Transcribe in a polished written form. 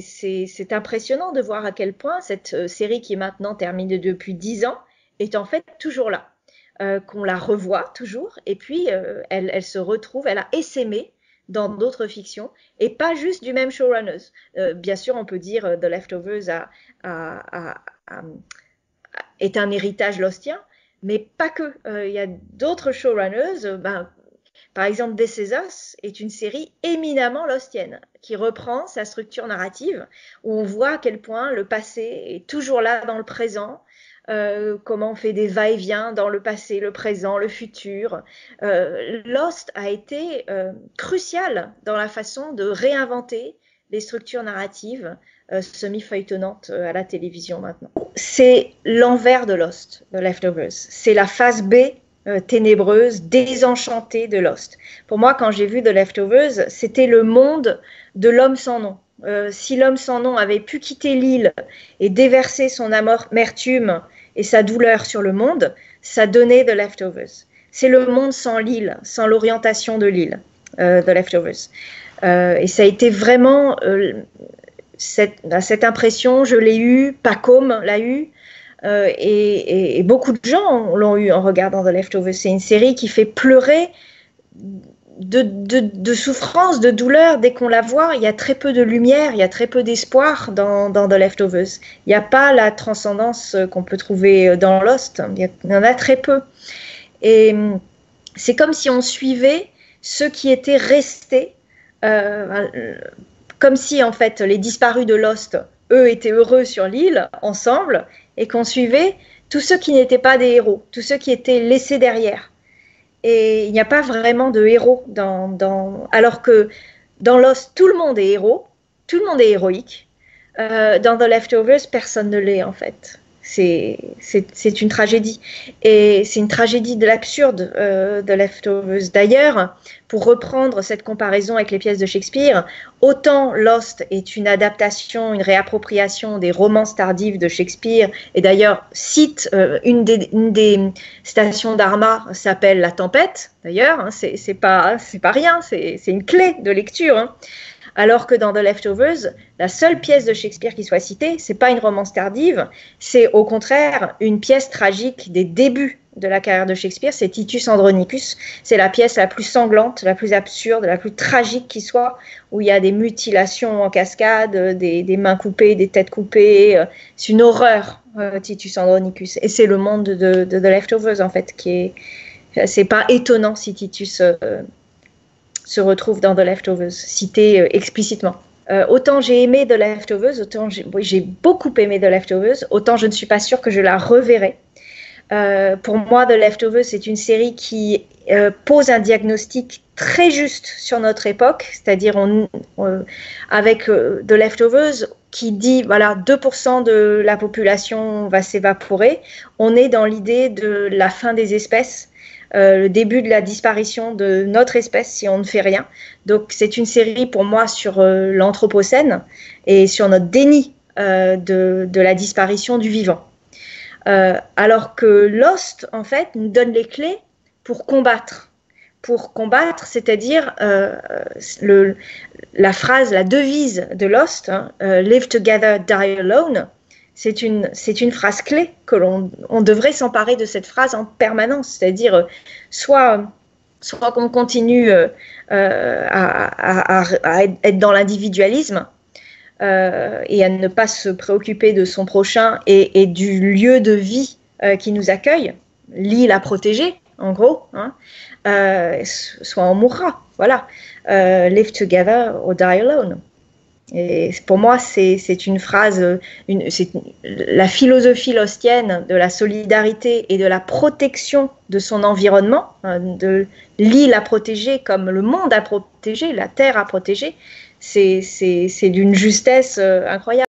c'est impressionnant de voir à quel point cette série qui est maintenant terminée depuis 10 ans est en fait toujours là, qu'on la revoit toujours, et puis elle se retrouve, elle a essaimé dans d'autres fictions, et pas juste du même showrunners. Bien sûr, on peut dire The Leftovers est un héritage lostien, mais pas que. Il y a d'autres showrunners, par exemple, This Is Us est une série éminemment lostienne, qui reprend sa structure narrative, où on voit à quel point le passé est toujours là dans le présent, comment on fait des va-et-vient dans le passé, le présent, le futur. Lost a été crucial dans la façon de réinventer les structures narratives semi-feuilletonnantes à la télévision maintenant. C'est l'envers de Lost, The Leftovers. C'est la phase B ténébreuse, désenchantée de Lost. Pour moi, quand j'ai vu The Leftovers, c'était le monde de l'homme sans nom. Si l'homme sans nom avait pu quitter l'île et déverser son amertume et sa douleur sur le monde, ça donnait The Leftovers. C'est le monde sans l'île, sans l'orientation de l'île, The Leftovers. Et ça a été vraiment cette impression, je l'ai eue, Pacôme l'a eue, et beaucoup de gens l'ont eu en regardant The Leftovers. C'est une série qui fait pleurer de souffrance, de douleur. Dès qu'on la voit, il y a très peu de lumière, il y a très peu d'espoir dans The Leftovers. Il n'y a pas la transcendance qu'on peut trouver dans Lost. Il y en a très peu. Et c'est comme si on suivait ceux qui étaient restés, comme si en fait les disparus de Lost, eux, étaient heureux sur l'île, ensemble, et qu'on suivait tous ceux qui n'étaient pas des héros, tous ceux qui étaient laissés derrière. Et il n'y a pas vraiment de héros alors que dans Lost, tout le monde est héros, tout le monde est héroïque. Dans The Leftovers, personne ne l'est en fait. C'est une tragédie. Et c'est une tragédie de l'absurde, The Leftovers. D'ailleurs, pour reprendre cette comparaison avec les pièces de Shakespeare, autant Lost est une adaptation, une réappropriation des romances tardives de Shakespeare, et d'ailleurs cite une des stations d'Arma s'appelle La Tempête, d'ailleurs, hein, c'est pas rien, c'est une clé de lecture, hein. Alors que dans The Leftovers, la seule pièce de Shakespeare qui soit citée, c'est pas une romance tardive, c'est au contraire une pièce tragique des débuts de la carrière de Shakespeare, c'est Titus Andronicus. C'est la pièce la plus sanglante, la plus absurde, la plus tragique qui soit, où il y a des mutilations en cascade, des mains coupées, des têtes coupées. C'est une horreur, Titus Andronicus. Et c'est le monde de The Leftovers, en fait, c'est pas étonnant si Titus se retrouve dans The Leftovers, cité explicitement. Autant j'ai aimé The Leftovers, autant j'ai beaucoup aimé The Leftovers, autant je ne suis pas sûre que je la reverrai. Pour moi, The Leftovers, c'est une série qui pose un diagnostic très juste sur notre époque, c'est-à-dire avec The Leftovers qui dit voilà 2% de la population va s'évaporer, on est dans l'idée de la fin des espèces, le début de la disparition de notre espèce si on ne fait rien. Donc c'est une série pour moi sur l'anthropocène et sur notre déni de la disparition du vivant. Alors que Lost, en fait, nous donne les clés pour combattre. Pour combattre, c'est-à-dire la phrase, la devise de Lost, hein, Live together, die alone, c'est une phrase clé que on devrait s'emparer de cette phrase en permanence, c'est-à-dire soit qu'on continue à être dans l'individualisme et à ne pas se préoccuper de son prochain et du lieu de vie qui nous accueille, l'île à protéger, en gros, hein, soit on mourra, voilà. Live together or die alone. Et pour moi, c'est une phrase, c'est la philosophie lostienne de la solidarité et de la protection de son environnement, de l'île à protéger comme le monde à protéger, la terre à protéger, c'est d'une justesse incroyable.